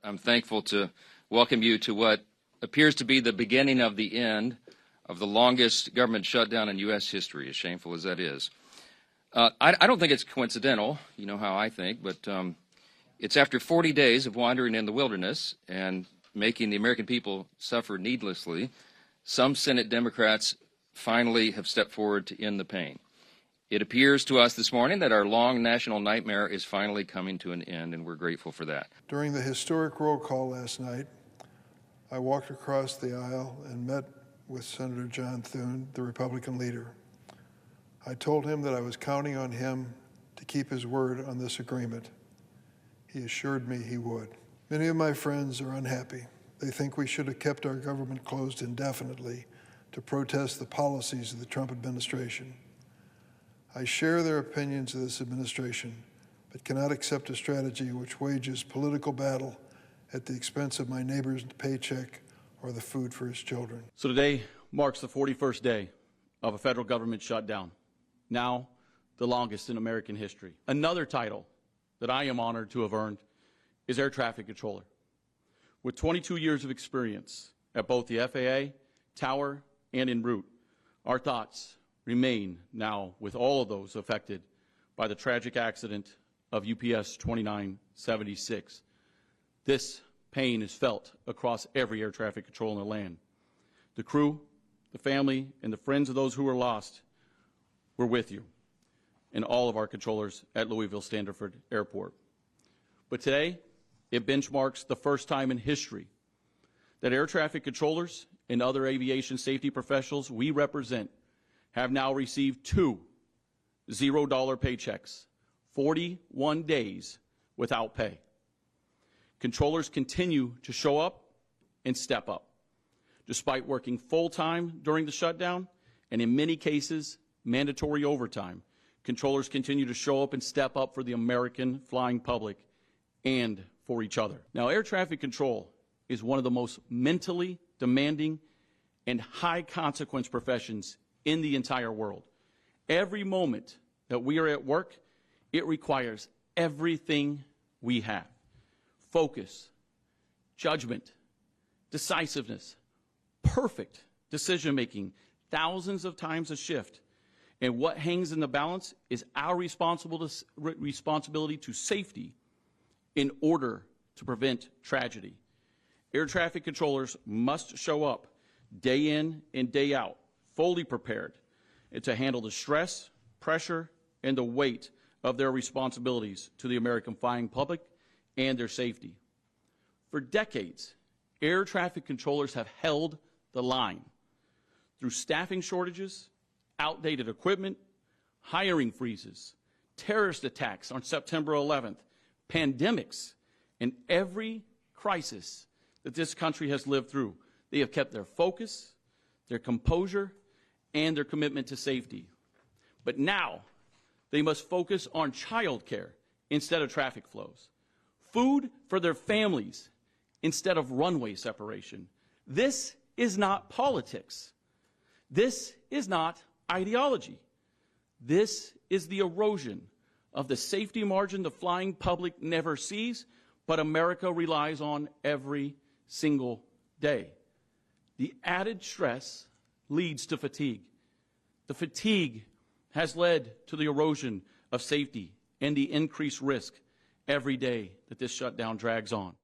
I'm thankful to welcome you to what appears to be the beginning of the end of the longest government shutdown in U.S. history, as shameful as that is. I don't think it's coincidental, you know how I think, but it's after 40 days of wandering in the wilderness and making the American people suffer needlessly, some Senate Democrats finally have stepped forward to end the pain. It appears to us this morning that our long national nightmare is finally coming to an end, and we're grateful for that. During the historic roll call last night, I walked across the aisle and met with Senator John Thune, the Republican leader. I told him that I was counting on him to keep his word on this agreement. He assured me he would. Many of my friends are unhappy. They think we should have kept our government closed indefinitely to protest the policies of the Trump administration. I share their opinions of this administration, but cannot accept a strategy which wages political battle at the expense of my neighbor's paycheck or the food for his children. So today marks the 41st day of a federal government shutdown, now the longest in American history. Another title that I am honored to have earned is Air Traffic Controller. With 22 years of experience at both the FAA, Tower, and en route, our thoughts remain now with all of those affected by the tragic accident of UPS 2976. This pain is felt across every air traffic control in the land. The crew, the family, and the friends of those who were lost were with you, and all of our controllers at Louisville Standiford Airport. But today, it benchmarks the first time in history that air traffic controllers and other aviation safety professionals we represent have now received two $0 paychecks, 41 days without pay. Controllers continue to show up and step up. Despite working full-time during the shutdown, and in many cases, mandatory overtime, controllers continue to show up and step up for the American flying public and for each other. Now, air traffic control is one of the most mentally demanding and high-consequence professions in the entire world. Every moment that we are at work, it requires everything we have. Focus, judgment, decisiveness, perfect decision-making, thousands of times a shift. And what hangs in the balance is our responsibility to safety in order to prevent tragedy. Air traffic controllers must show up day in and day out, fully prepared to handle the stress, pressure, and the weight of their responsibilities to the American flying public and their safety. For decades, air traffic controllers have held the line through staffing shortages, outdated equipment, hiring freezes, terrorist attacks on September 11th, pandemics, and every crisis that this country has lived through. They have kept their focus, their composure, and their commitment to safety. But now, they must focus on child care instead of traffic flows, food for their families instead of runway separation. This is not politics. This is not ideology. This is the erosion of the safety margin the flying public never sees, but America relies on every single day. The added stress leads to fatigue. The fatigue has led to the erosion of safety and the increased risk every day that this shutdown drags on.